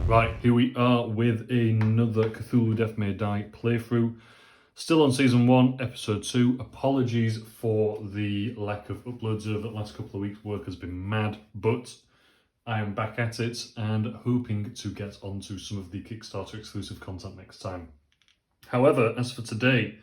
Right, here we are with another Cthulhu Death May Die playthrough. Still on Season 1, Episode 2. Apologies for the lack of uploads over the last couple of weeks. Work has been mad, but I am back at it and hoping to get onto some of the Kickstarter exclusive content next time. However, as for today,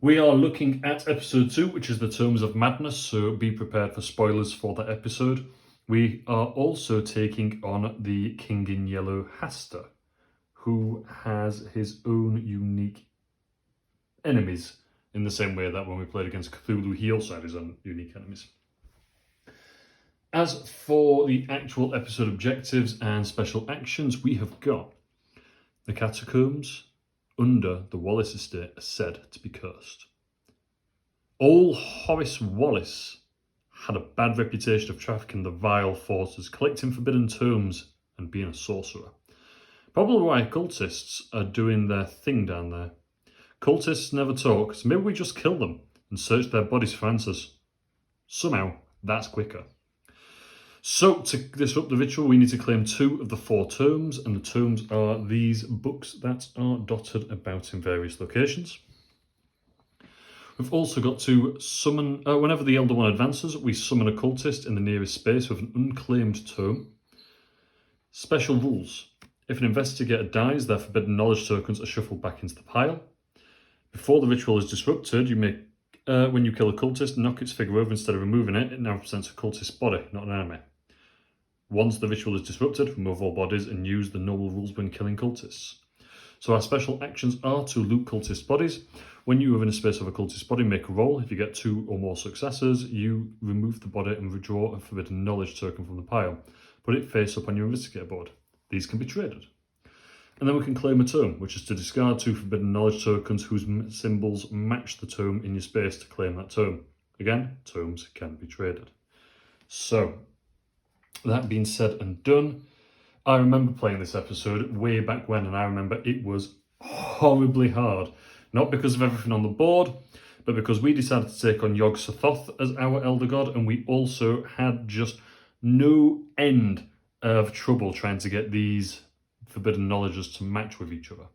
we are looking at Episode 2, which is the Terms of Madness, so be prepared for spoilers for that episode. We are also taking on the King in Yellow Hastur, who has his own unique enemies, in the same way that when we played against Cthulhu, he also had his own unique enemies. As for the actual episode objectives and special actions, we have got the catacombs under the Wallace estate are said to be cursed. Old Horace Wallace had a bad reputation of trafficking the vile forces, collecting forbidden tomes, and being a sorcerer. Probably why cultists are doing their thing down there. Cultists never talk, so maybe we just kill them and search their bodies for answers. Somehow, that's quicker. So, to disrupt the ritual, we need to claim 2 of the 4 tomes, and the tomes are these books that are dotted about in various locations. We've also got to summon, whenever the Elder One advances, we summon a cultist in the nearest space with an unclaimed tome. Special rules. If an investigator dies, their forbidden knowledge tokens are shuffled back into the pile. Before the ritual is disrupted, you may, when you kill a cultist, knock its figure over instead of removing it. It now represents a cultist's body, not an enemy. Once the ritual is disrupted, remove all bodies and use the normal rules when killing cultists. So our special actions are to loot cultist bodies. When you are in a space of a cultist body, make a roll. If you get 2 or more successes, you remove the body and withdraw a forbidden knowledge token from the pile. Put it face up on your investigator board. These can be traded. And then we can claim a tome, which is to discard 2 forbidden knowledge tokens whose symbols match the tome in your space to claim that tome. Again, tomes can be traded. So, that being said and done, I remember playing this episode way back when, and I remember it was horribly hard. Not because of everything on the board, but because we decided to take on Yog-Sothoth as our Elder God, and we also had just no end of trouble trying to get these forbidden knowledges to match with each other.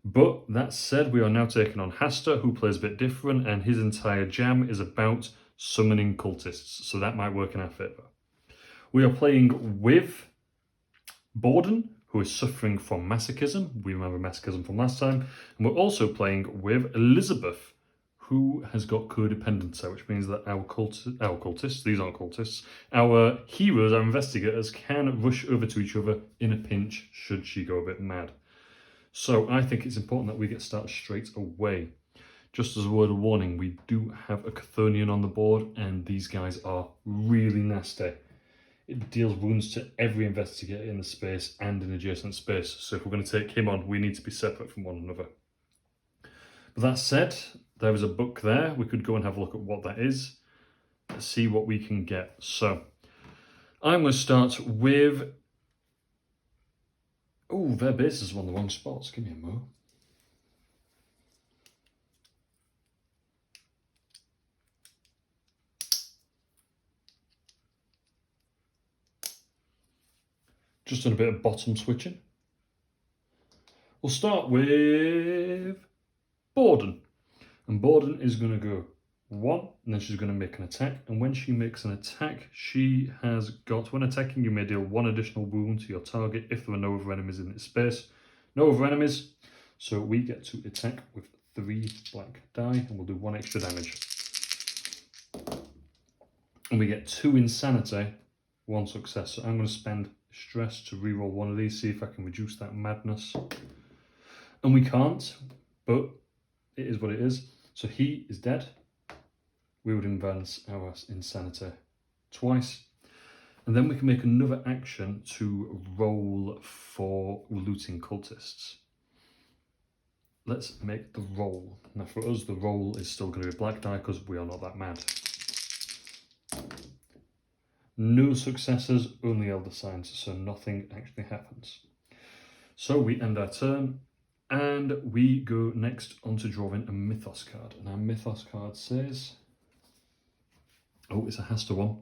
But that said, we are now taking on Hastur, who plays a bit different, and his entire jam is about summoning cultists, so that might work in our favour. We are playing with Borden, who is suffering from masochism. We remember masochism from last time. And we're also playing with Elizabeth, who has got codependency, which means that our cultists, these aren't cultists, our heroes, our investigators, can rush over to each other in a pinch should she go a bit mad. So I think it's important that we get started straight away. Just as a word of warning, we do have a Chthonian on the board, and these guys are really nasty. It deals wounds to every investigator in the space and in adjacent space. So if we're going to take him on, we need to be separate from one another. But that said, there is a book there. We could go and have a look at what that is. Let's see what we can get. So I'm going to start with... Oh, their bases are on the wrong spots. Give me a mo. Just done a bit of bottom switching. We'll start with Borden. And Borden is going to go 1, and then she's going to make an attack. And when she makes an attack, she has got, when attacking, you may deal 1 additional wound to your target if there are no other enemies in its space. No other enemies. So we get to attack with 3 black die, and we'll do 1 extra damage. And we get 2 insanity, 1 success. So I'm going to spend stress to reroll 1 of these, see if I can reduce that madness. And we can't, but it is what it is. So he is dead. We would advance our insanity twice. And then we can make another action to roll for looting cultists. Let's make the roll. Now for us, the roll is still going to be black die because we are not that mad. No successes, only elder signs, so nothing actually happens. So we end our turn, and we go next on to drawing a Mythos card. And our Mythos card says, oh, it's a Hastur one.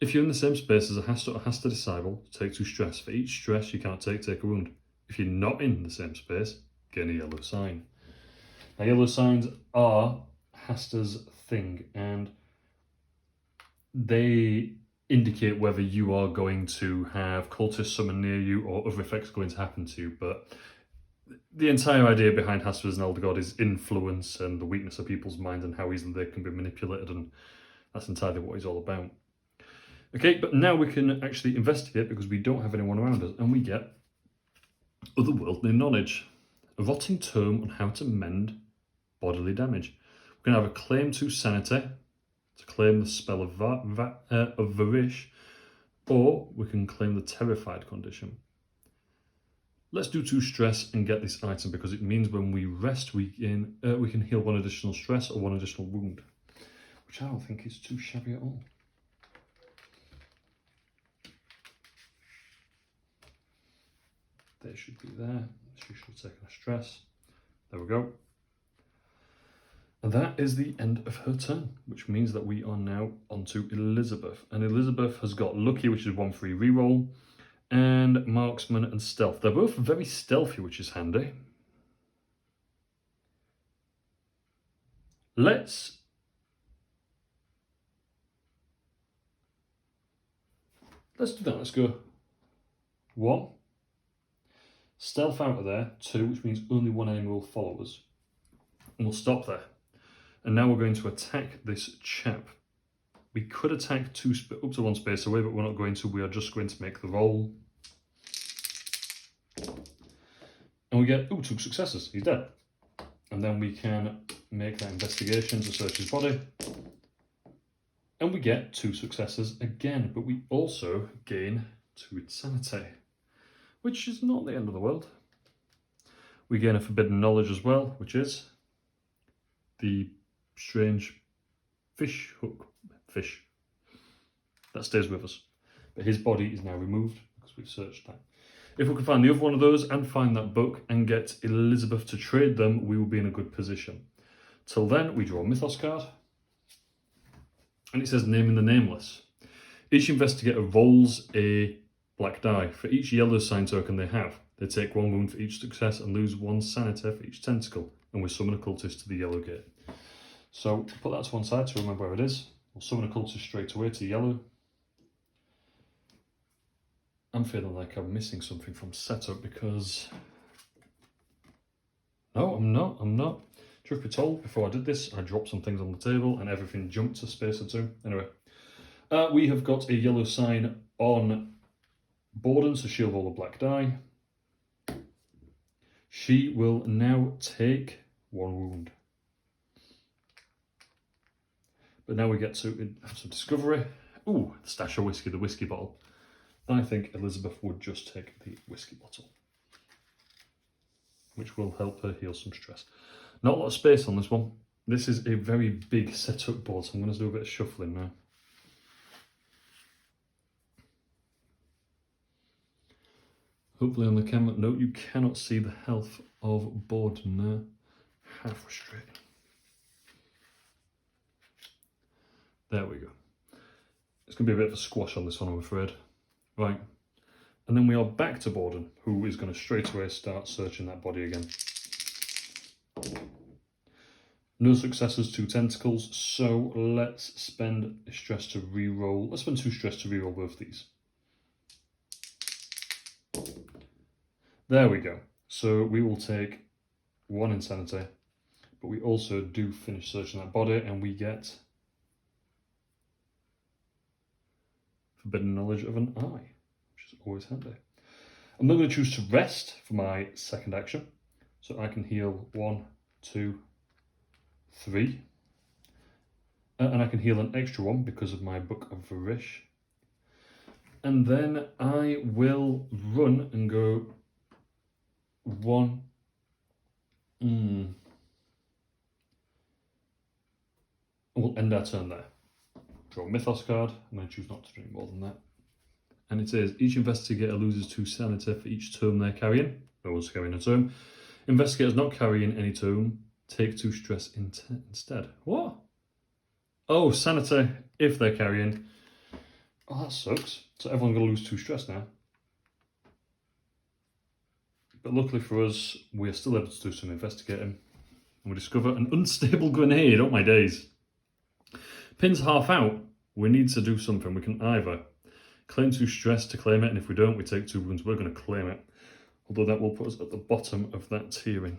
If you're in the same space as a Hastur or Hastur disciple, take 2 stress. For each stress you can't take a wound. If you're not in the same space, gain a yellow sign. Now, yellow signs are Hastur's thing, and they indicate whether you are going to have cultists summoned near you or other effects going to happen to you. But the entire idea behind Hastur as an elder god is influence and the weakness of people's minds and how easily they can be manipulated, and that's entirely what he's all about. Okay, but now we can actually investigate because we don't have anyone around us, and we get otherworldly knowledge. A rotting tome on how to mend bodily damage. We're going to have a claim to sanity to claim the spell of Varish, or we can claim the terrified condition. Let's do 2 stress and get this item because it means when we rest we can heal 1 additional stress or 1 additional wound, which I don't think is too shabby at all. They should be there. She should have taken a stress. There we go. And that is the end of her turn, which means that we are now on to Elizabeth. And Elizabeth has got Lucky, which is 1 free reroll, and Marksman and Stealth. They're both very stealthy, which is handy. Let's do that. Let's go 1. Stealth out of there, 2, which means only 1 enemy will follow us. And we'll stop there. And now we're going to attack this chap. We could attack up to 1 space away, but we're not going to. We are just going to make the roll. And we get, 2 successes. He's dead. And then we can make that investigation to search his body. And we get 2 successes again, but we also gain 2 insanity, which is not the end of the world. We gain a forbidden knowledge as well, which is the strange fish that stays with us. But his body is now removed because we've searched that. If we can find the other one of those and find that book and get Elizabeth to trade them, we will be in a good position. Till then, we draw a Mythos card. And it says Naming the Nameless. Each investigator rolls a black die. For each yellow sign token they have, they take 1 wound for each success and lose 1 sanity for each tentacle. And we summon a cultist to the yellow gate. So put that to one side to remember where it is. We'll summon a cultist straight away to yellow. I'm feeling like I'm missing something from setup because... No, I'm not. Truth be told, before I did this, I dropped some things on the table and everything jumped to space or 2. Anyway, we have got a yellow sign on Borden, so she'll roll a black die. She will now take 1 wound. But now we get to have some discovery. Ooh, the stash of whiskey, the whiskey bottle. I think Elizabeth would just take the whiskey bottle, which will help her heal some stress. Not a lot of space on this one. This is a very big setup board, so I'm going to do a bit of shuffling now. Hopefully on the camera, no, you cannot see the health of Borden there. How frustrating. There we go. It's going to be a bit of a squash on this one, I'm afraid. Right. And then we are back to Borden, who is going to straight away start searching that body again. No successes, 2 tentacles, so let's spend a stress to reroll. Let's spend 2 stress to reroll both these. There we go. So we will take 1 insanity, but we also do finish searching that body and we get forbidden knowledge of an eye, which is always handy. I'm not going to choose to rest for my second action, so I can heal 1, 2, 3, and I can heal an extra 1 because of my Book of Varish. And then I will run and go 1. We'll end our turn there. Draw a Mythos card. I'm going to choose not to drink more than that. And it says, each investigator loses 2 sanity for each tome they're carrying. No one's carrying a tome. Investigators not carrying any tome take 2 stress instead. What? Oh, sanity if they're carrying. Oh, that sucks. So everyone's going to lose 2 stress now. But luckily for us, we are still able to do some investigating. And we discover an unstable grenade. Oh my days. Pin's half out. We need to do something. We can either claim 2 stress to claim it, and if we don't, we take 2 wounds. We're going to claim it. Although that will put us at the bottom of that tiering.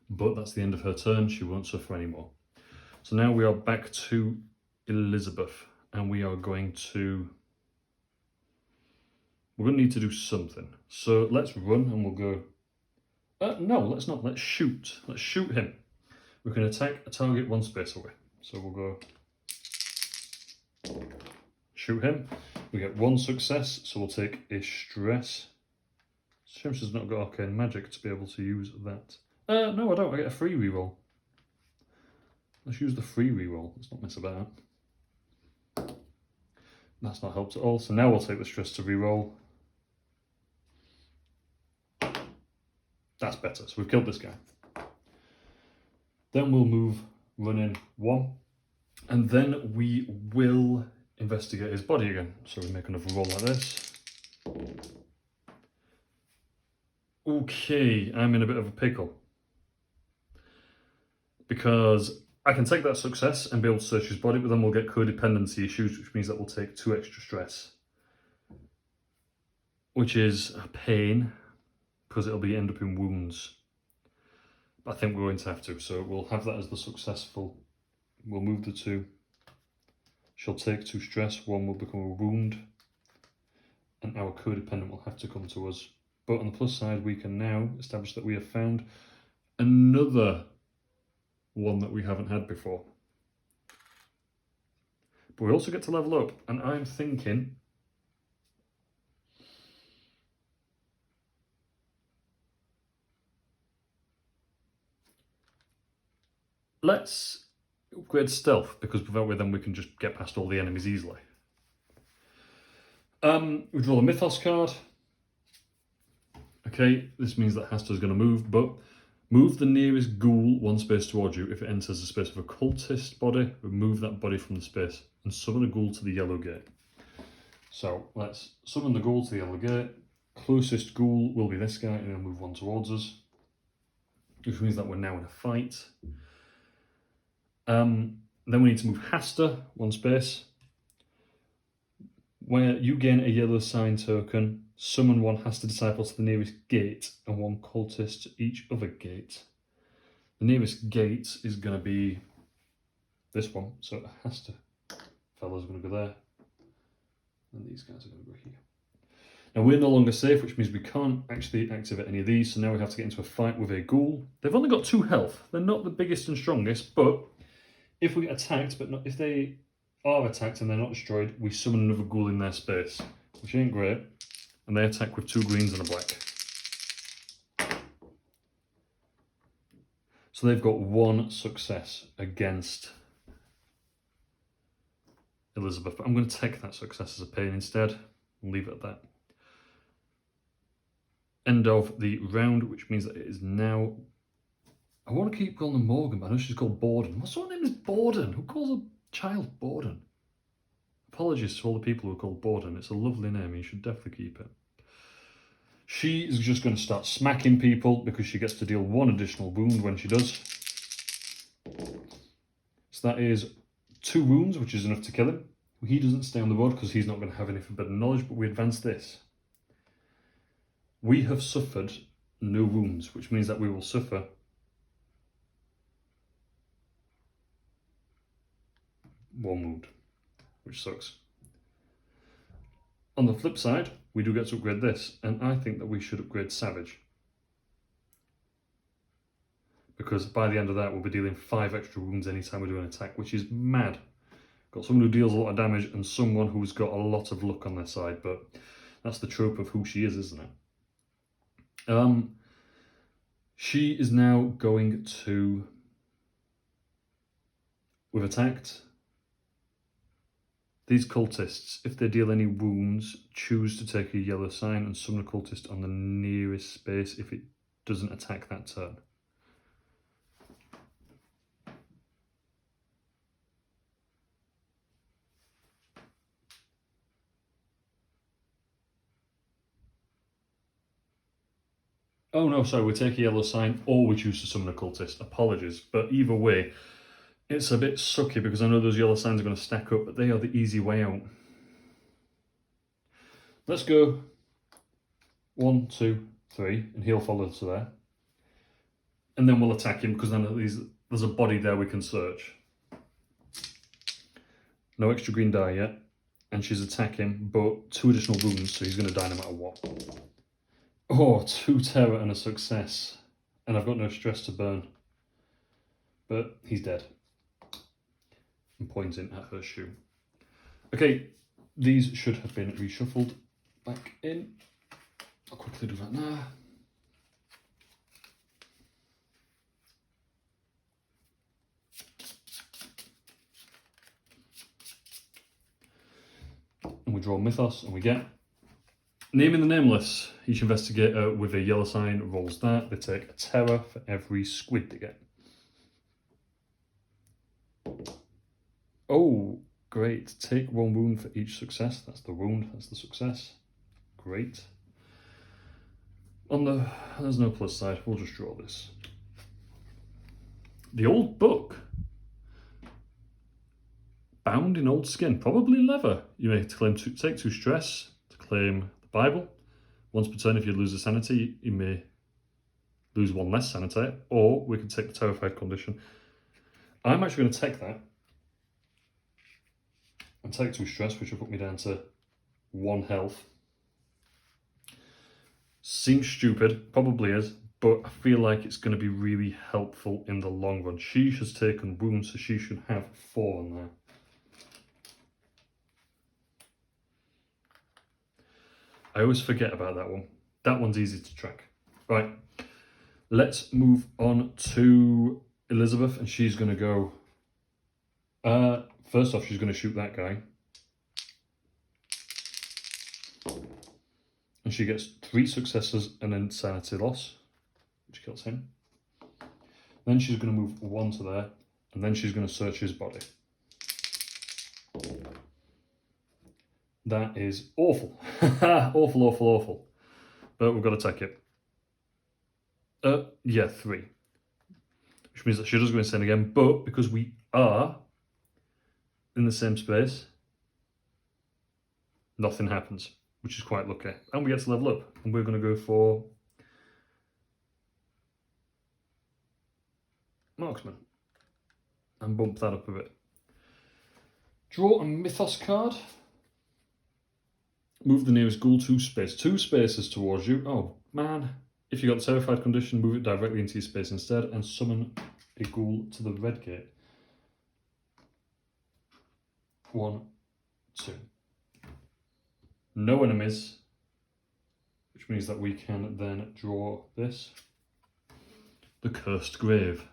But that's the end of her turn. She won't suffer anymore. So now we are back to Elizabeth, and we are going to... We're going to need to do something. So let's run, and we'll go... no, let's not. Let's shoot. Let's shoot him. We can attack a target 1 space away. So we'll go... Shoot him. We get 1 success, so we'll take a stress. Shame she's not got arcane magic to be able to use that. No, I don't. I get a free reroll. Let's use the free reroll. Let's not mess about. That's not helped at all. So now we'll take the stress to reroll. That's better. So we've killed this guy. Then we'll move running 1. And then we will investigate his body again. So we make another roll like this. Okay, I'm in a bit of a pickle. Because I can take that success and be able to search his body, but then we'll get codependency issues, which means that we'll take 2 extra stress. Which is a pain, because it'll end up in wounds. But I think we're going to have to, so we'll have that as the successful. We'll move the 2. She'll take 2 stress, 1 will become a wound, and our codependent will have to come to us. But on the plus side, we can now establish that we have found another one that we haven't had before. But we also get to level up, and I'm thinking let's upgrade stealth, because that way then we can just get past all the enemies easily. We draw the Mythos card. Okay, this means that Hastur is going to move, but move the nearest ghoul 1 space towards you. If it enters the space of a cultist body, remove that body from the space and summon a ghoul to the yellow gate. So let's summon the ghoul to the yellow gate. Closest ghoul will be this guy, and he'll move 1 towards us, which means that we're now in a fight. Then we need to move Hastur 1 space, where you gain a yellow sign token. Summon 1 Hastur disciple to the nearest gate and 1 cultist to each other gate. The nearest gate is going to be this one, so the Hastur fella's going to go there, and these guys are going to go here. Now we're no longer safe, which means we can't actually activate any of these, so now we have to get into a fight with a ghoul. They've only got 2 health. They're not the biggest and strongest, but if we get attacked, but not, if they are attacked and they're not destroyed, we summon another ghoul in their space, which ain't great. And they attack with 2 greens and a black. So they've got 1 success against Elizabeth. But I'm going to take that success as a pain instead and leave it at that. End of the round, which means that it is now... I want to keep calling her Morgan, but I know she's called Borden. What's her name is Borden? Who calls a child Borden? Apologies to all the people who are called Borden. It's a lovely name. You should definitely keep it. She is just going to start smacking people because she gets to deal 1 additional wound when she does. So that is 2 wounds, which is enough to kill him. He doesn't stay on the road because he's not going to have any forbidden knowledge, but we advance this. We have suffered no wounds, which means that we will suffer one wound, which sucks. On the flip side, we do get to upgrade this, and I think that we should upgrade Savage. Because by the end of that, we'll be dealing 5 extra wounds anytime we do an attack, which is mad. Got someone who deals a lot of damage and someone who's got a lot of luck on their side, but that's the trope of who she is, isn't it? She is now going to... We've attacked. These cultists, if they deal any wounds, choose to take a yellow sign and summon a cultist on the nearest space if it doesn't attack that turn. Oh no, sorry, we take a yellow sign or we choose to summon a cultist. Apologies. But either way, it's a bit sucky because I know those yellow signs are going to stack up, but they are the easy way out. Let's go 1, 2, 3, and he'll follow to there. And then we'll attack him because then at least there's a body there we can search. No extra green die yet. And she's attacking, but 2 additional wounds, so he's going to die no matter what. Oh, 2 terror and a success. And I've got no stress to burn. But he's dead. I'm pointing at her shoe. Okay, these should have been reshuffled back in. I'll quickly do that now. And we draw Mythos, and we get Naming the Nameless. Each investigator with a yellow sign rolls that. They take a terror for every squid they get. Oh, great. Take 1 wound for each success. That's the wound, that's the success. Great. There's no plus side, we'll just draw this. The old book. Bound in old skin, probably leather. You may take 2 stress to claim the Bible. Once per turn, if you lose a sanity, you may lose 1 less sanity, or we can take the terrified condition. I'm actually going to take that and take 2 stress, which will put me down to 1 health. Seems stupid, probably is, but I feel like it's going to be really helpful in the long run. She has taken wounds, so she should have 4 on there. I always forget about that one. That one's easy to track. Right, let's move on to Elizabeth, and she's going to go... first off, she's going to shoot that guy. And she gets 3 successes and then sanity loss, which kills him. Then she's going to move 1 to there, and then she's going to search his body. That is awful. Awful, awful, awful. But we've got to take it. Yeah, 3. Which means that she does go insane again, but because we are in the same space, nothing happens, which is quite lucky. And we get to level up, and we're going to go for Marksman and bump that up a bit. Draw a Mythos card. Move the nearest ghoul 2 spaces towards you. Oh man, if you got the terrified condition, move it directly into your space instead and summon a ghoul to the red gate. 1, 2. No enemies, which means that we can then draw this. The Cursed Grave.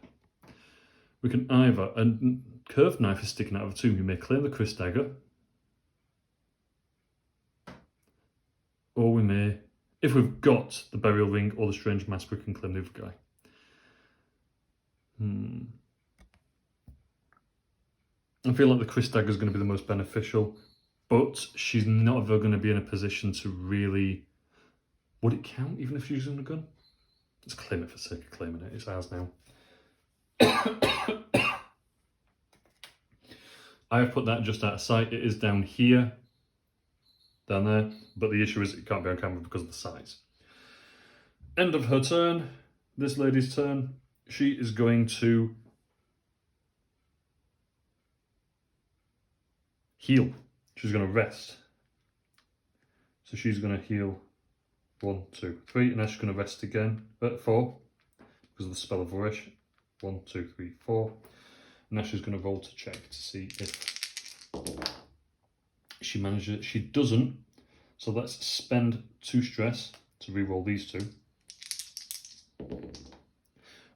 We can either, a curved knife is sticking out of a tomb. You may claim the Chris Dagger, or we may, if we've got the Burial Ring or the Strange Mask, we can claim the other guy. I feel like the Chris Dagger is going to be the most beneficial, but she's not ever going to be in a position to really... Would it count even if she's using a gun? Let's claim it for the sake of claiming it. It's ours now. I have put that just out of sight. It is down here, down there, but the issue is it can't be on camera because of the size. End of her turn. This lady's turn. She is going to heal. She's going to rest. So she's going to heal 1, 2, 3, and then she's going to rest again at 4 because of the spell of Flourish. 1, 2, 3, 4. And now she's going to roll to check to see if she manages it. She doesn't. So let's spend 2 stress to re-roll these 2.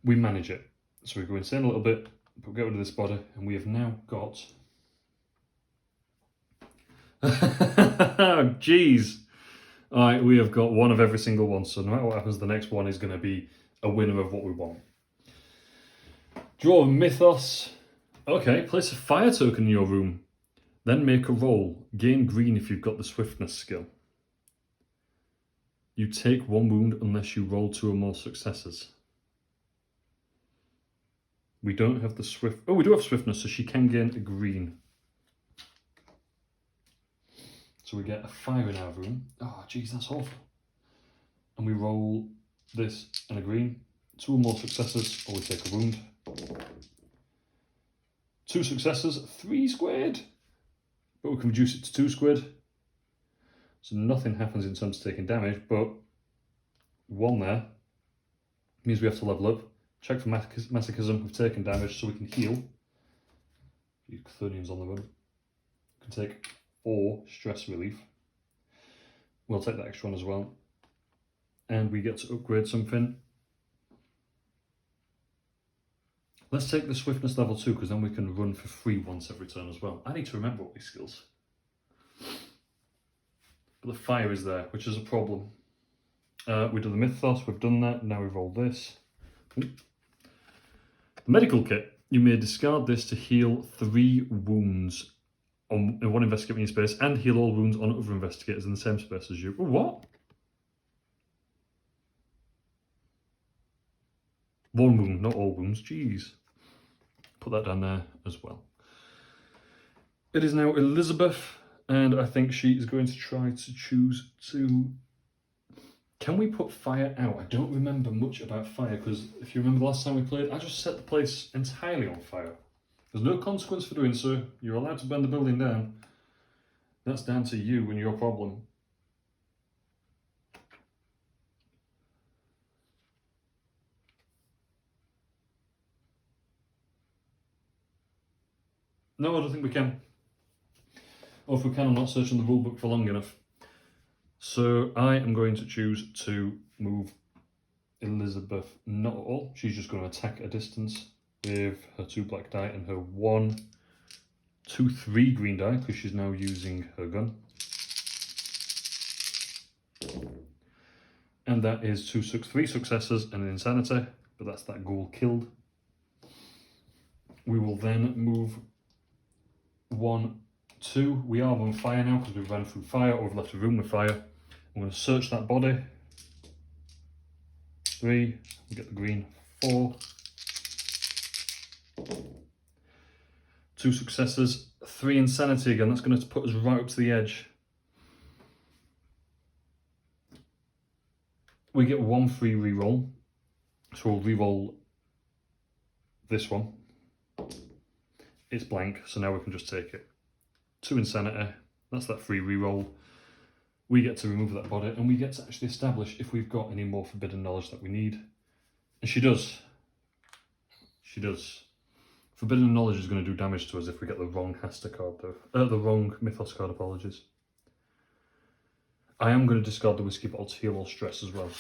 We manage it. So we go insane a little bit, but we get rid of this body, and we have now got... Jeez. Alright, we have got 1 of every single one, so no matter what happens, the next one is going to be a winner of what we want. Draw a Mythos. Okay, place a fire token in your room. Then make a roll. Gain green if you've got the swiftness skill. You take 1 wound unless you roll 2 or more successes. We don't have the swift... Oh, we do have swiftness, so she can gain a green. So we get a 5 in our room. Oh, jeez, that's awful. And we roll this and a green. 2 or more successes, or we take a wound. 2 successes, 3 squared. But we can reduce it to 2 squared. So nothing happens in terms of taking damage, but 1 there means we have to level up. Check for masochism, we've taken damage, so we can heal. These Cthulhuians on the run. We can take 4 stress relief. We'll take that extra one as well. And we get to upgrade something. Let's take the swiftness level 2, because then we can run for free once every turn as well. I need to remember all these skills. But the fire is there, which is a problem. We do the mythos, we've done that, now we roll this. Ooh. The medical kit. You may discard this to heal 3 wounds on 1 investigator in your space and heal all wounds on other investigators in the same space as you. Oh, what? 1 wound, not all wounds. Jeez. Put that down there as well. It is now Elizabeth, and I think she is going to try to choose to... Can we put fire out? I don't remember much about fire, because if you remember the last time we played, I just set the place entirely on fire. There's no consequence for doing so. You're allowed to burn the building down. That's down to you and your problem. No, I don't think we can. Or if we can, I'm not searching the rulebook for long enough. So I am going to choose to move Elizabeth not at all. She's just going to attack at a distance with her 2 black die and her 1, 2, 3 green die, because she's now using her gun. And that is 3 successes and an insanity, but that's that ghoul killed. We will then move 1, 2. We are on fire now because we've ran through fire, or we've left a room with fire. I'm going to search that body. 3, we get the green. 4. 2 successes, 3 insanity again. That's going to put us right up to the edge. We get 1 free reroll. So we'll reroll this one. It's blank, so now we can just take it. 2 insanity, that's that free reroll. We get to remove that body, and we get to actually establish if we've got any more forbidden knowledge that we need. And she does. She does. Forbidden knowledge is going to do damage to us if we get the wrong Hastur card, though. The wrong mythos card, apologies. I am going to discard the whiskey bottle to heal all stress as well.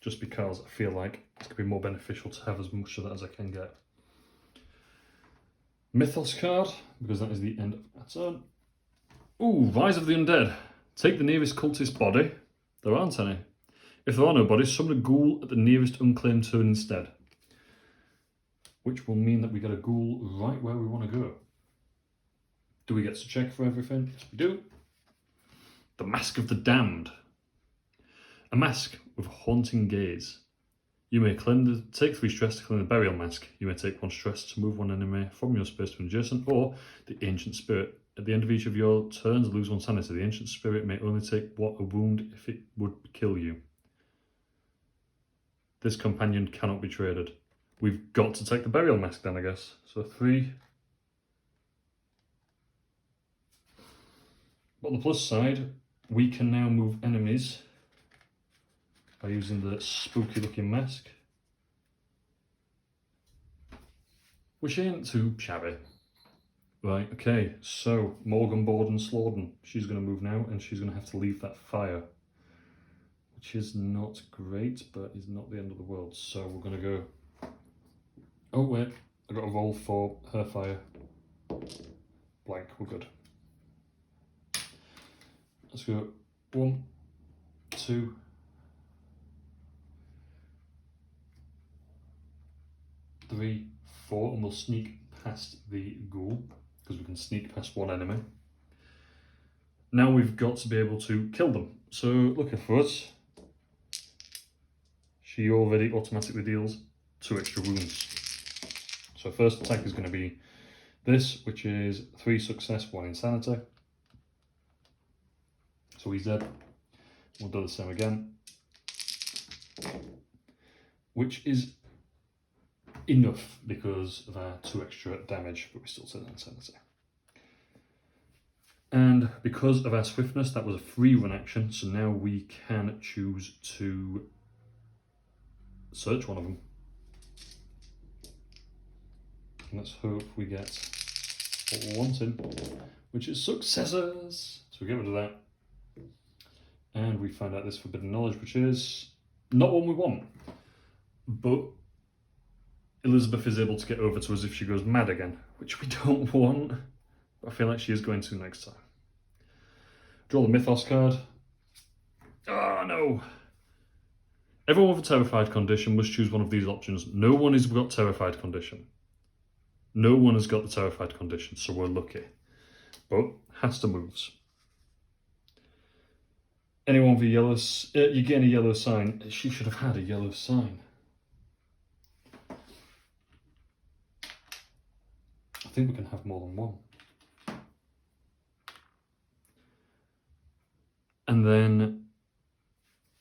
Just because I feel like it's going to be more beneficial to have as much of that as I can get. Mythos card, because that is the end of that turn. Ooh, Rise of the Undead. Take the nearest cultist body. There aren't any. If there are no bodies, summon a ghoul at the nearest unclaimed turn instead. Which will mean that we get a ghoul right where we want to go. Do we get to check for everything? Yes, we do. The Mask of the Damned. A mask with a haunting gaze. You may take 3 stress to claim the burial mask. You may take 1 stress to move 1 enemy from your space to an adjacent, or the ancient spirit. At the end of each of your turns, lose 1 sanity. The ancient spirit may only take a wound if it would kill you. This companion cannot be traded. We've got to take the burial mask then, I guess. So 3. But on the plus side, we can now move enemies by using the spooky looking mask, which ain't too shabby. Right, okay, so Morgan Borden Slorden, she's going to move now, and she's going to have to leave that fire, which is not great, but is not the end of the world. So we're going to go, oh wait, I got a roll for her fire. Blank, we're good. Let's go 1, 2, 3, 4, and we'll sneak past the ghoul, because we can sneak past 1 enemy. Now we've got to be able to kill them. So looking for us, she already automatically deals 2 extra wounds. So first attack is going to be this, which is 3 success, 1 insanity. So he's dead. We'll do the same again, which is enough because of our 2 extra damage, but we still take insanity. And because of our swiftness, that was a free run action, so now we can choose to search one of them. And let's hope we get what we're wanting, which is successes. So we get rid of that. And we find out this forbidden knowledge, which is not one we want. But Elizabeth is able to get over to us if she goes mad again, which we don't want. But I feel like she is going to next time. Draw the Mythos card. Oh no! Everyone with a terrified condition must choose one of these options. No one has got terrified condition. No one has got the terrified condition, so we're lucky. But Hastur moves. Anyone with a yellow, you gain a yellow sign. She should have had a yellow sign. I think we can have more than one. And then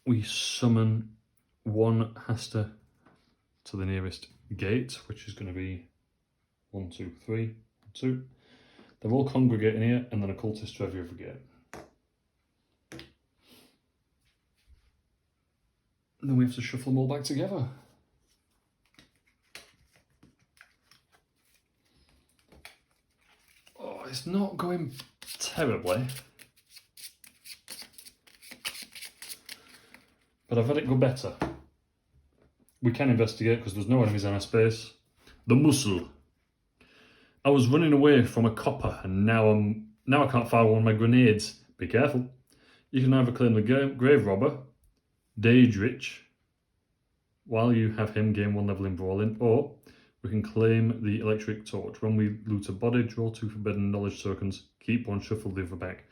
we summon one Hastur to the nearest gate, which is going to be 1, 2, 3, 2. They're all congregating here, and then a cultist to every other gate. And then we have to shuffle them all back together. Oh, it's not going terribly. But I've had it go better. We can investigate because there's no enemies in our space. The muscle. I was running away from a copper and now I can't fire one of my grenades. Be careful. You can either claim the grave robber, Daedrich, while you have him gain 1 level in brawling, or we can claim the electric torch. When we loot a body, draw 2 forbidden knowledge tokens, keep 1, shuffle the other back.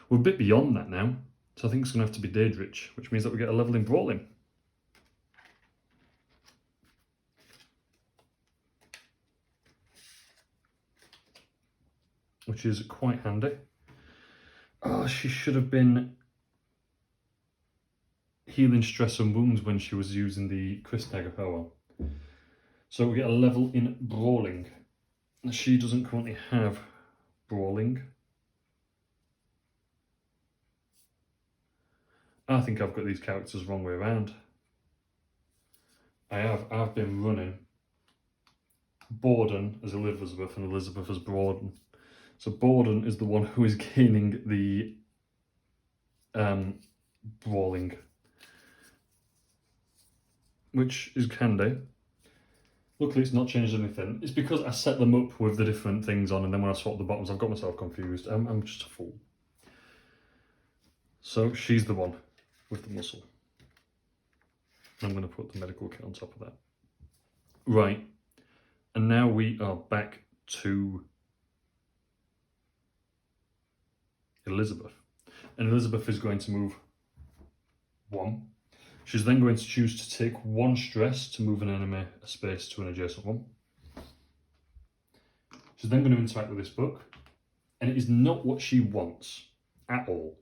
We're a bit beyond that now. So I think it's going to have to be Daedrich, which means that we get a level in brawling. Which is quite handy. Oh, she should have been healing stress and wounds when she was using the Chris dagger. Oh well. So we get a level in brawling. She doesn't currently have brawling. I think I've got these characters wrong way around. I've been running Borden as Elizabeth and Elizabeth as Borden. So Borden is the one who is gaining the brawling, which is handy. Luckily it's not changed anything. It's because I set them up with the different things on, and then when I swap the bottoms I've got myself confused. I'm just a fool. So she's the one with the muscle. I'm going to put the medical kit on top of that. Right, and now we are back to Elizabeth. And Elizabeth is going to move 1. She's then going to choose to take 1 stress to move an enemy a space to an adjacent one. She's then going to interact with this book, and it is not what she wants at all.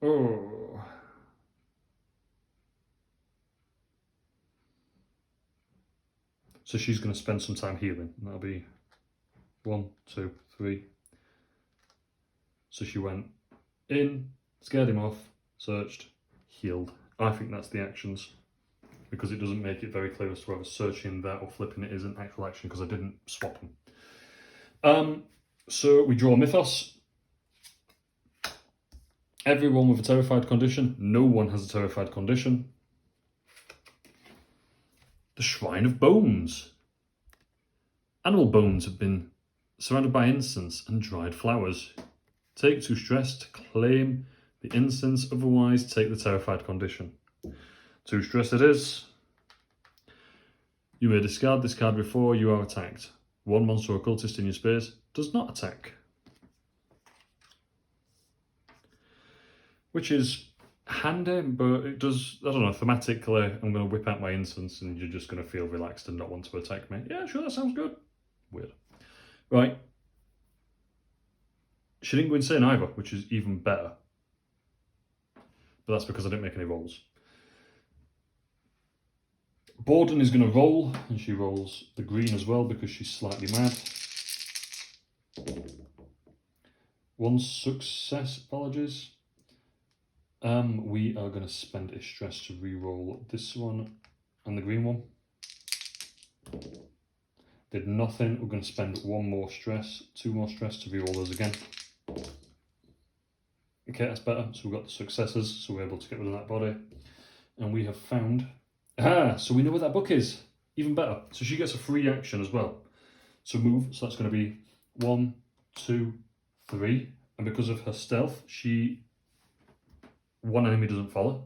Oh. So she's going to spend some time healing, and that'll be 1, 2, 3. So she went in, scared him off, searched, healed. I think that's the actions, because it doesn't make it very clear as to whether searching that or flipping it is an actual action, because I didn't swap them. So we draw Mythos. Everyone with a terrified condition. No one has a terrified condition. The Shrine of Bones. Animal bones have been surrounded by incense and dried flowers. Take 2 stress to claim the incense, otherwise take the terrified condition. 2 stress it is. You may discard this card before you are attacked. 1 monster or cultist in your space does not attack. Which is handy, but it does, I don't know, thematically, I'm going to whip out my instance and you're just going to feel relaxed and not want to attack me. Yeah, sure, that sounds good. Weird. Right. She didn't go insane either, which is even better. But that's because I didn't make any rolls. Borden is going to roll, and she rolls the green as well because she's slightly mad. 1 success, apologies. We are going to spend a stress to re-roll this one and the green one. Did nothing. We're going to spend 1 more stress, 2 more stress to re-roll those again. Okay, that's better. So we've got the successes, so we're able to get rid of that body. And we have found... so we know where that book is. Even better. So she gets a free action as well. So move, so that's going to be 1, 2, 3. And because of her stealth, one enemy doesn't follow.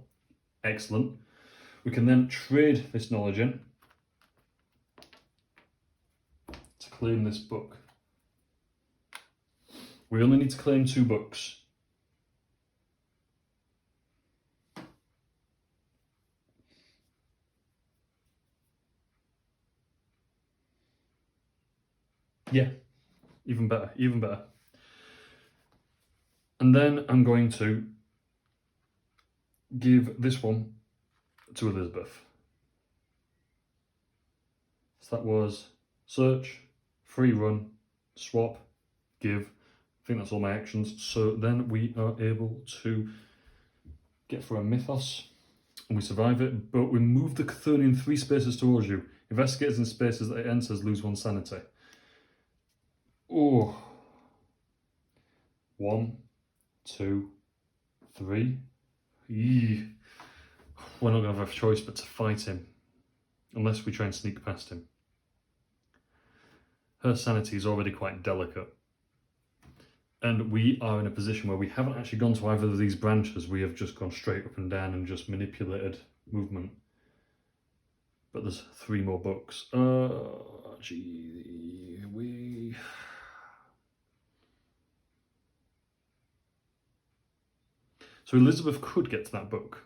Excellent. We can then trade this knowledge in to claim this book. We only need to claim 2 books. Yeah, even better, even better. And then I'm going to give this one to Elizabeth. So that was search, free run, swap, give. I think that's all my actions. So then we are able to get for a mythos and we survive it, but we move the Cthulhu 3 spaces towards you. Investigators in spaces that it enters lose 1 sanity. Oh. 1, 2, 3. Eee. We're not going to have a choice but to fight him, unless we try and sneak past him. Her sanity is already quite delicate. And we are in a position where we haven't actually gone to either of these branches. We have just gone straight up and down and just manipulated movement. But there's 3 more books. So Elizabeth could get to that book.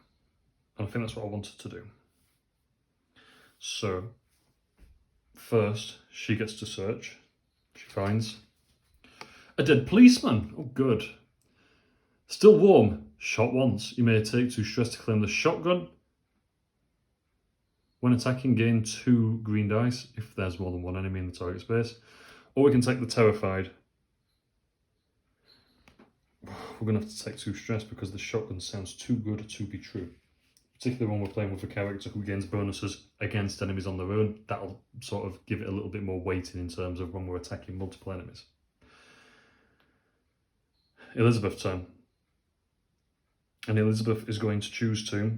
And I think that's what I wanted to do. So, first, she gets to search. She finds a dead policeman. Oh, good. Still warm. Shot once. You may take 2 stress to claim the shotgun. When attacking, gain 2 green dice if there's more than 1 enemy in the target space. Or we can take the terrified. We're going to have to take 2 stress because the shotgun sounds too good to be true. Particularly when we're playing with a character who gains bonuses against enemies on their own. That'll sort of give it a little bit more weighting in terms of when we're attacking multiple enemies. Elizabeth's turn. And Elizabeth is going to choose to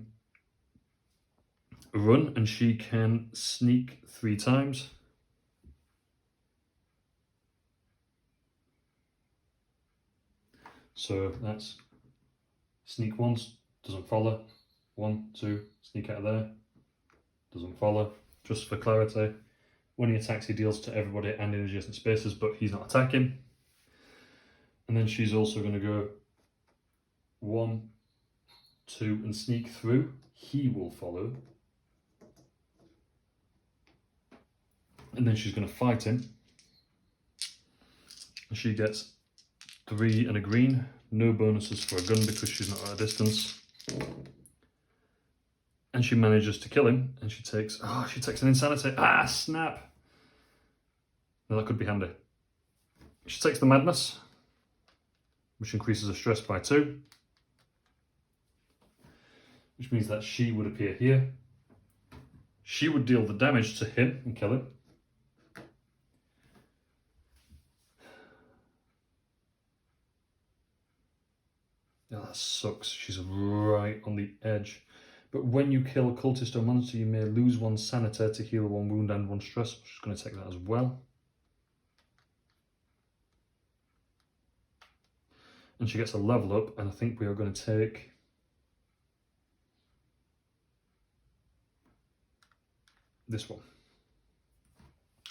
run, and she can sneak 3 times. So that's sneak once, doesn't follow. 1, 2, sneak out of there, doesn't follow. Just for clarity, when he attacks, he deals to everybody and in adjacent spaces, but he's not attacking. And then she's also going to go 1, 2, and sneak through. He will follow. And then she's going to fight him. And she gets 3 and a green. No bonuses for a gun because she's not at a distance. And she manages to kill him. And she takes an insanity. Ah, snap. Now that could be handy. She takes the madness, which increases her stress by 2. Which means that she would appear here. She would deal the damage to him and kill him. Oh, that sucks. She's right on the edge. But when you kill a cultist or monster, you may lose 1 sanity to heal 1 wound and 1 stress. She's going to take that as well. And she gets a level up, and I think we are going to take this one.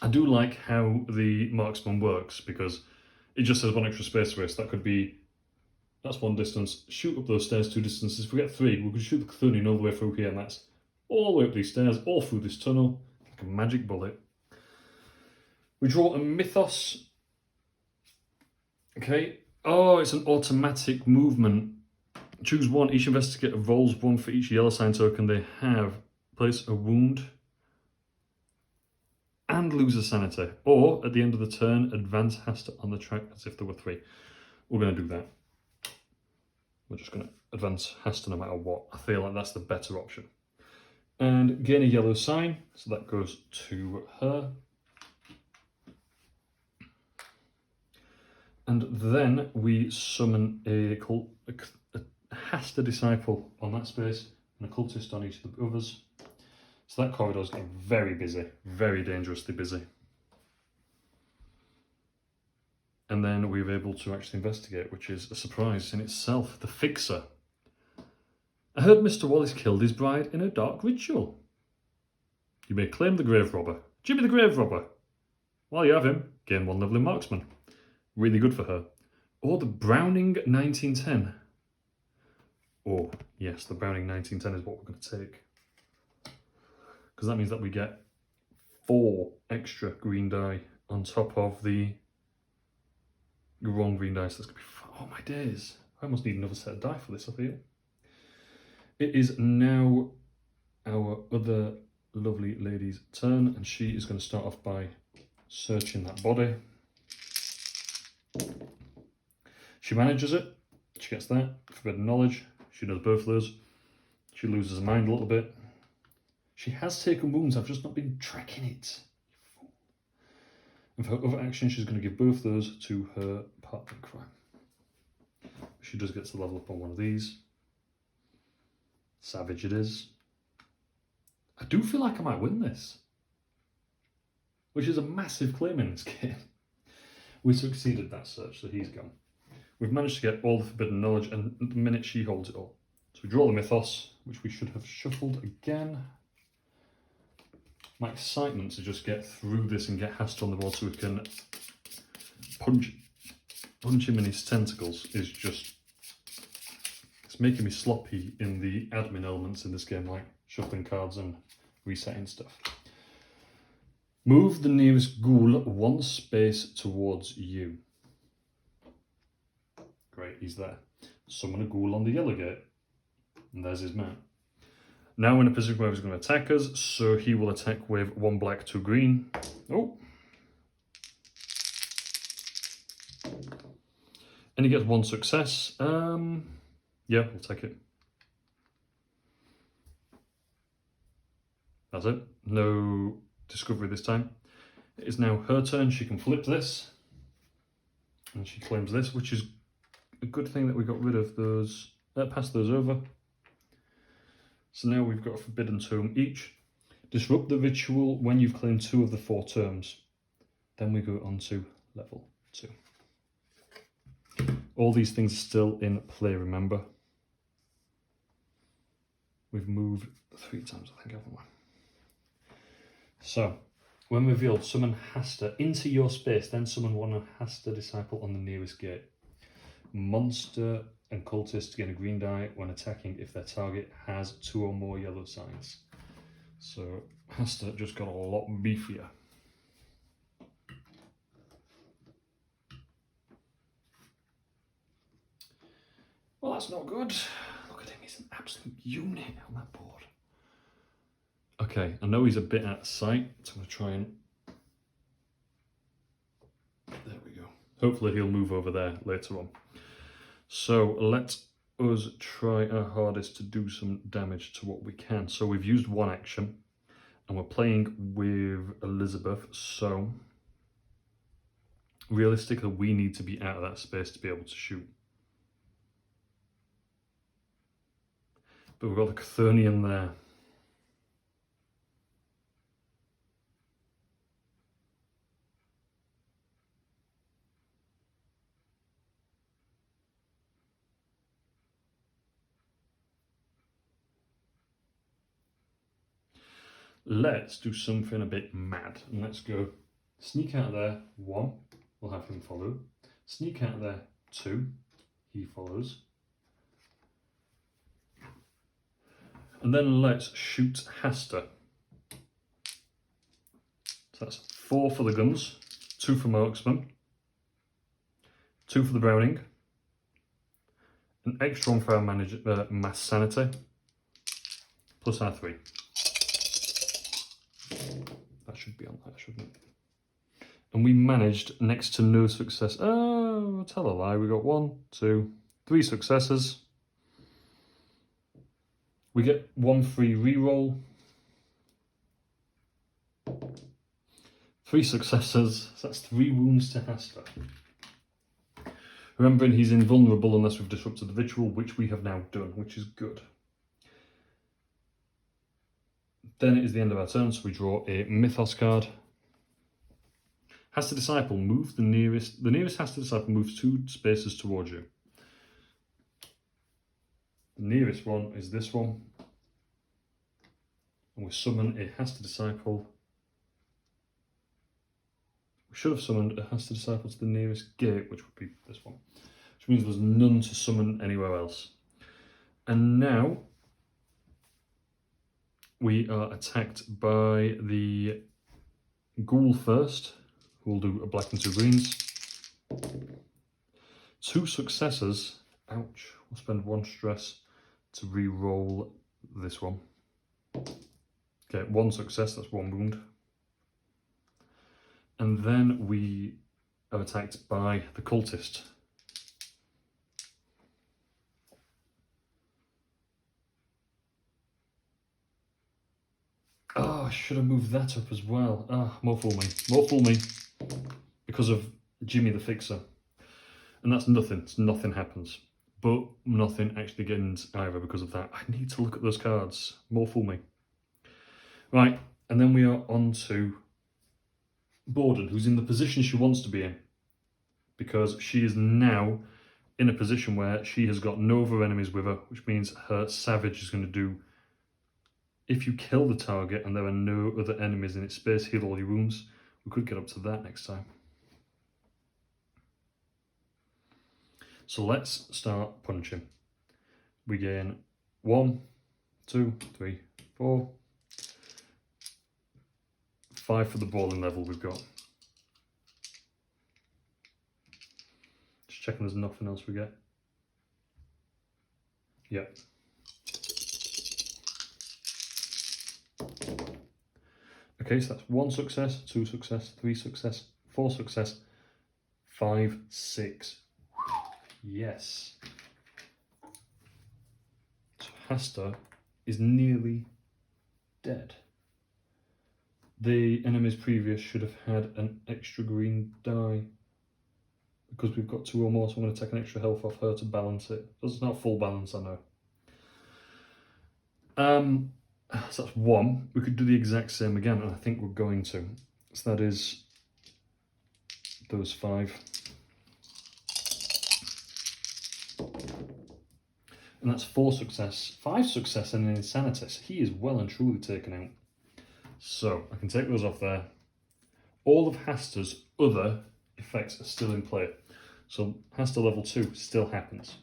I do like how the marksman works because it just says 1 extra space waste. That could be That's one distance. Shoot up those stairs 2 distances. If we get 3, we can shoot the Cthulhu all the way through here, and that's all the way up these stairs, all through this tunnel, like a magic bullet. We draw a mythos. Okay. Oh, it's an automatic movement. Choose 1. Each investigator rolls 1 for each yellow sign token they have. Place a wound and lose a sanity. Or, at the end of the turn, advance Hastur on the track as if there were 3. We're going to do that. We're just going to advance Hastur no matter what. I feel like that's the better option. And gain a yellow sign, so that goes to her. And then we summon a Hastur disciple on that space, and a cultist on each of the others. So that corridor's getting very busy, very dangerously busy. And then we were able to actually investigate, which is a surprise in itself. The Fixer. I heard Mr. Wallace killed his bride in a dark ritual. You may claim the grave robber. Jimmy the grave robber. While you have him, gain 1 level in marksman. Really good for her. Or the Browning 1910. Oh, yes, the Browning 1910 is what we're going to take. Because that means that we get 4 extra green die on top of the wrong green dice. That's going to be oh my days. I almost need another set of die for this, I feel. It is now our other lovely lady's turn, and she is going to start off by searching that body. She manages it. She gets that. Forbidden knowledge. She does both of those. She loses her mind a little bit. She has taken wounds. I've just not been tracking it. And for her other action, she's going to give both those to her partner in crime. She does get to level up on one of these. Savage it is. I do feel like I might win this, which is a massive claim in this game. We succeeded that search, so he's gone. We've managed to get all the forbidden knowledge, and at the minute she holds it all. So we draw the mythos, which we should have shuffled again. My excitement to just get through this and get Hastur on the board so we can punch him in his tentacles is just... It's making me sloppy in the admin elements in this game, like shuffling cards and resetting stuff. Move the nearest ghoul 1 space towards you. Great, he's there. Summon a ghoul on the yellow gate. And there's his man. Now in a position where he's going to attack us, so he will attack with 1 black, 2 green. Oh. And he gets 1 success. Yeah, we'll take it. That's it. No discovery this time. It is now her turn. She can flip this. And she claims this, which is a good thing that we got rid of those, passed those over. So now we've got a forbidden tome each. Disrupt the ritual when you've claimed 2 of the 4 terms. Then we go on to level 2. All these things are still in play, remember. We've moved 3 times, I think, haven't we? So, when revealed, summon Hastur into your space, then summon 1 Hastur disciple on the nearest gate. Monster and cultist gain a green die when attacking if their target has 2 or more yellow signs. So, Hastur just got a lot beefier. Well, that's not good. Look at him, he's an absolute unit on that board. Okay, I know he's a bit out of sight, so I'm going to try and... There we go. Hopefully he'll move over there later on. So let us try our hardest to do some damage to what we can. So we've used 1 action, and we're playing with Elizabeth, so realistically we need to be out of that space to be able to shoot. But we've got the Chthonian there. Let's do something a bit mad, and let's go sneak out of there 1, we'll have him follow, sneak out of there 2, he follows. And then let's shoot Hastur. So that's 4 for the guns, 2 for marksman, 2 for the Browning, an extra 1 for our mass sanity, plus our 3. That should be on there, shouldn't it? And we managed next to no success. Oh, tell a lie. We got 1, 2, 3 successes. We get 1 free reroll. 3 successes. So that's 3 wounds to Hastur. Remembering he's invulnerable unless we've disrupted the ritual, which we have now done, which is good. Then it is the end of our turn, so we draw a Mythos card. Hastur Disciple, move the nearest Hastur Disciple moves 2 spaces towards you. The nearest one is this one. And we summon a Hastur Disciple. We should have summoned a Hastur Disciple to the nearest gate, which would be this one. Which means there's none to summon anywhere else. And now we are attacked by the Ghoul first, who will do a black and 2 greens. 2 successes. Ouch. We'll spend 1 stress to re-roll this one. Okay, 1 success, that's 1 wound. And then we are attacked by the cultist. Oh, I should have moved that up as well. Ah, more fool me. More fool me. Because of Jimmy the Fixer. And that's nothing. Nothing happens. But nothing actually gains either because of that. I need to look at those cards. More fool me. Right, and then we are on to Borden, who's in the position she wants to be in. Because she is now in a position where she has got no other enemies with her, which means her Savage is going to do, if you kill the target and there are no other enemies in its space, heal all your wounds. We could get up to that next time. So let's start punching. We gain 1, 2, 3, 4, 5 for the balling level we've got. Just checking there's nothing else we get. Yep. Okay, so that's 1 success, 2 success, 3 success, 4 success, 5, 6. Yes. So Hastur is nearly dead. The enemies previous should have had an extra green die. Because we've got 2 or more, so I'm going to take an extra health off her to balance it. It's not full balance, I know. So that's 1. We could do the exact same again, and I think we're going to. So that is those 5. And that's 4 success, 5 success and an insanity. So he is well and truly taken out. So I can take those off there. All of Hastur's other effects are still in play. So Hastur level 2 still happens.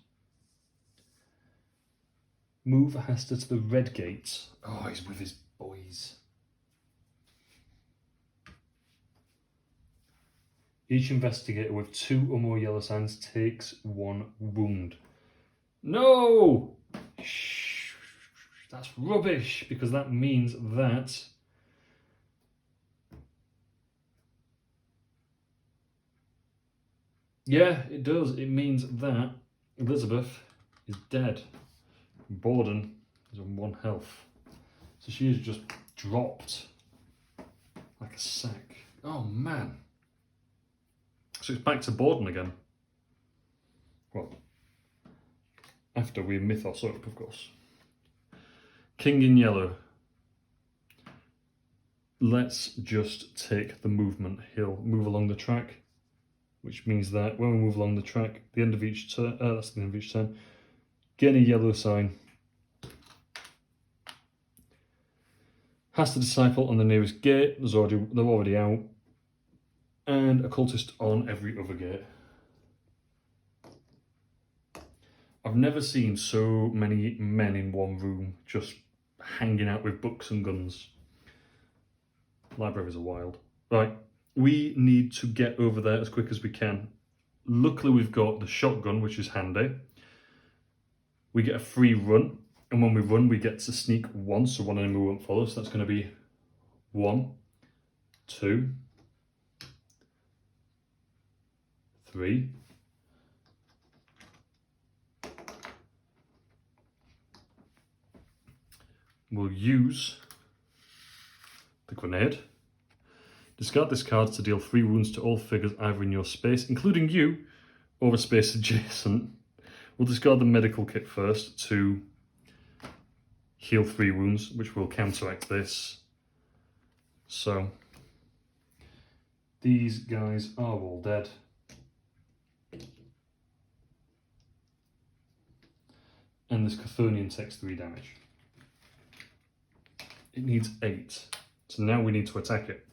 Move Hastur to the red gates. Oh, he's with his boys. Each investigator with 2 or more yellow signs takes 1 wound. No! Shh. That's rubbish, because that means that yeah, it does. It means that Elizabeth is dead. Borden is on 1 health. So she is just dropped like a sack. Oh man. So it's back to Borden again. Well, after we mythos up, of course. King in yellow. Let's just take the movement. He'll move along the track, which means that when we move along the track, the end of each turn, that's the end of each turn, get a yellow sign. Hastur Disciple on the nearest gate, they're already out, and a cultist on every other gate. I've never seen so many men in one room just hanging out with books and guns. Libraries are wild. Right, we need to get over there as quick as we can. Luckily, we've got the shotgun, which is handy. We get a free run, and when we run, we get to sneak once, so one enemy won't follow. So that's going to be 1, 2, 3. We'll use the grenade. Discard this card to deal 3 wounds to all figures either in your space, including you, or a space adjacent. We'll discard the medical kit first to heal 3 wounds, which will counteract this. So, these guys are all dead. And this Chthonian takes 3 damage. It needs 8. So now we need to attack it.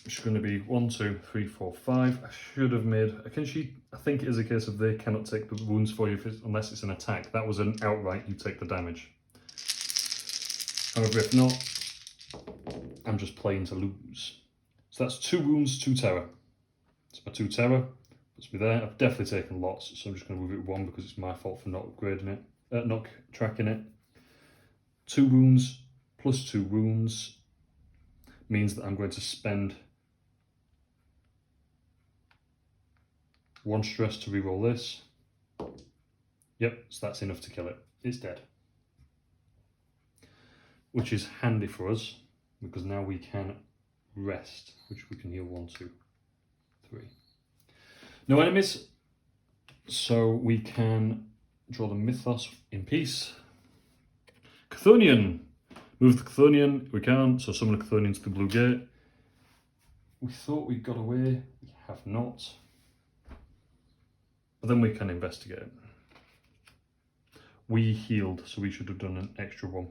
Which is going to be 1, 2, 3, 4, 5. I should have made. I think it is a case of they cannot take the wounds for you unless it's an attack. That was an outright, you take the damage. However, if not, I'm just playing to lose. So that's 2 wounds, 2 terror. It's my 2 terror. Puts me there. I've definitely taken lots, so I'm just going to move it 1 because it's my fault for not upgrading it. Not tracking it. 2 wounds plus 2 wounds means that I'm going to spend 1 stress to reroll this. Yep, so that's enough to kill it. It's dead. Which is handy for us because now we can rest, which we can heal 1, 2, 3. No enemies, so we can draw the Mythos in peace. Chthonian. Move the Chthonian. We can. So summon a Chthonian to the blue gate. We thought we got away. We have not. But then we can investigate. We healed, so we should have done an extra 1.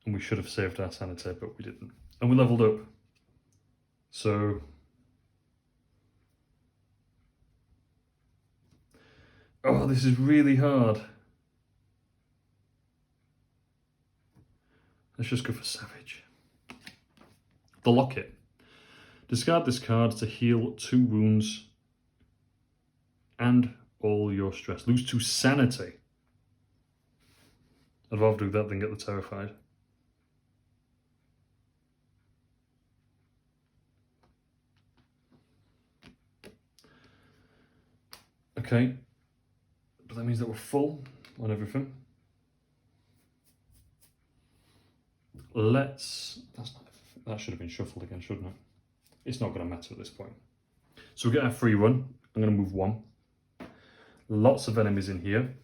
And we should have saved our sanity, but we didn't. And we leveled up. So oh, this is really hard. Let's just go for Savage. The Locket. Discard this card to heal 2 wounds and all your stress. Lose 2 sanity. I'd rather do that than get the Terrified. Okay. But that means that we're full on everything. That should have been shuffled again, shouldn't it? It's not going to matter at this point. So we get our free run. I'm going to move 1. Lots of enemies in here.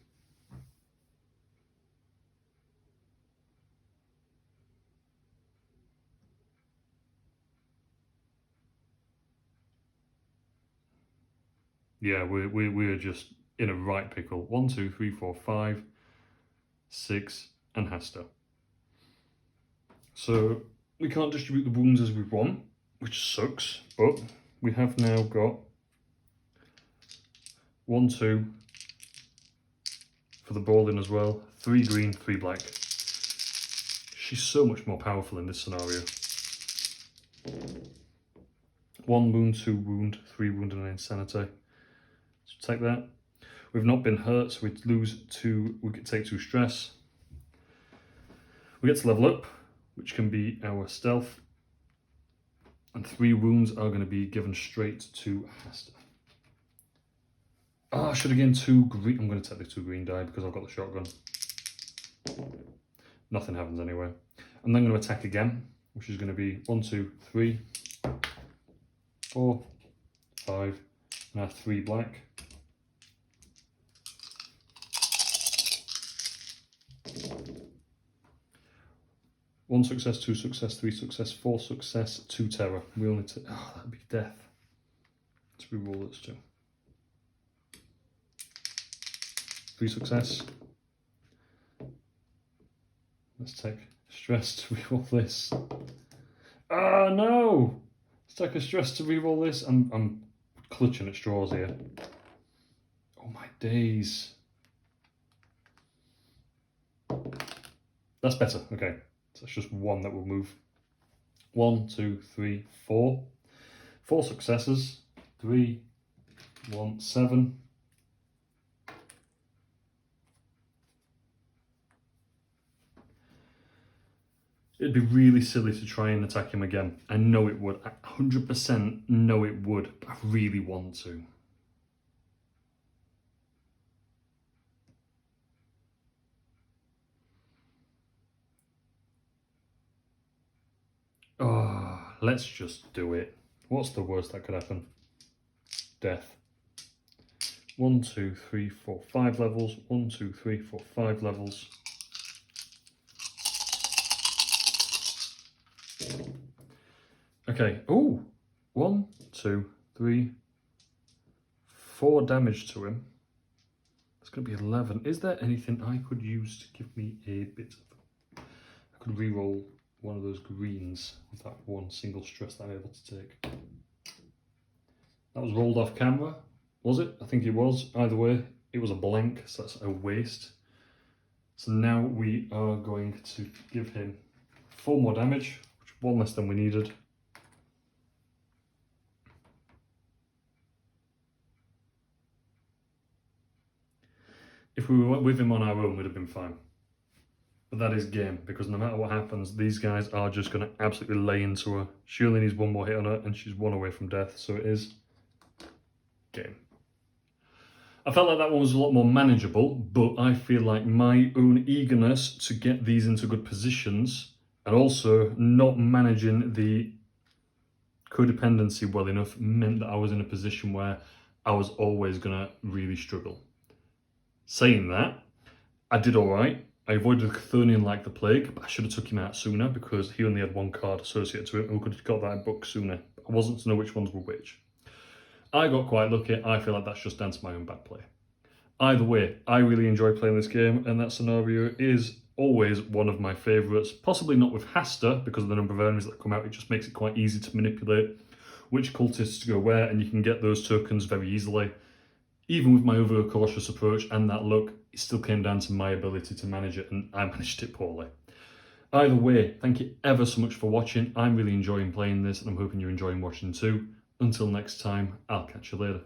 Yeah, we're just in a right pickle. 1, 2, 3, 4, 5, 6, and Hastur. So we can't distribute the wounds as we want, which sucks, but we have now got 1, 2 for the balling as well. 3 green, 3 black. She's so much more powerful in this scenario. 1 wound, 2 wound, 3 wound, and an insanity. So take that. We've not been hurt, so we lose 2. We could take 2 stress. We get to level up, which can be our stealth. And 3 wounds are going to be given straight to Hastur. I should have gained 2 green. I'm going to take the 2 green die because I've got the shotgun. Nothing happens anyway. I'm then going to attack again, which is going to be 1, 2, 3, 4, 5, and I have 3 black. One success, 2 success, 3 success, 4 success, 2 terror. We only take. Oh, that'd be death. Let's reroll those 2. 3 success. Let's take stress to reroll this. Ah, no! Let's Stack of stress to reroll this. I'm clutching at straws here. Oh my days. That's better. Okay, so it's just one that will move. 1, 2, 3, 4. 4 successes. 3, 1, 7. It'd be really silly to try and attack him again. I know it would. I 100% know it would, but I really want to. Oh, let's just do it. What's the worst that could happen? Death. 1, 2, 3, 4, 5 levels. 1, 2, 3, 4, 5 levels. Okay. Oh, 1, 2, 3, 4 damage to him. It's going to be 11. Is there anything I could use to give me a bit of... I could reroll one of those greens with that one single stress that I'm able to take. That was rolled off camera, was it? I think it was. Either way, it was a blank, so that's a waste. So now we are going to give him 4 more damage, which is 1 less than we needed. If we were with him on our own, we'd have been fine. But that is game, because no matter what happens, these guys are just going to absolutely lay into her. She only needs 1 more hit on her, and she's 1 away from death, so it is game. I felt like that one was a lot more manageable, but I feel like my own eagerness to get these into good positions, and also not managing the codependency well enough, meant that I was in a position where I was always going to really struggle. Saying that, I did alright. I avoided Cthulhu like the plague, but I should have took him out sooner because he only had 1 card associated to it and we could have got that book sooner. I wasn't to know which ones were which. I got quite lucky. I feel like that's just down to my own bad play. Either way, I really enjoy playing this game, and that scenario is always one of my favourites. Possibly not with Hastur, because of the number of enemies that come out. It just makes it quite easy to manipulate which cultists to go where, and you can get those tokens very easily. Even with my over-cautious approach and that luck, it still came down to my ability to manage it, and I managed it poorly. Either way, thank you ever so much for watching. I'm really enjoying playing this, and I'm hoping you're enjoying watching too. Until next time, I'll catch you later.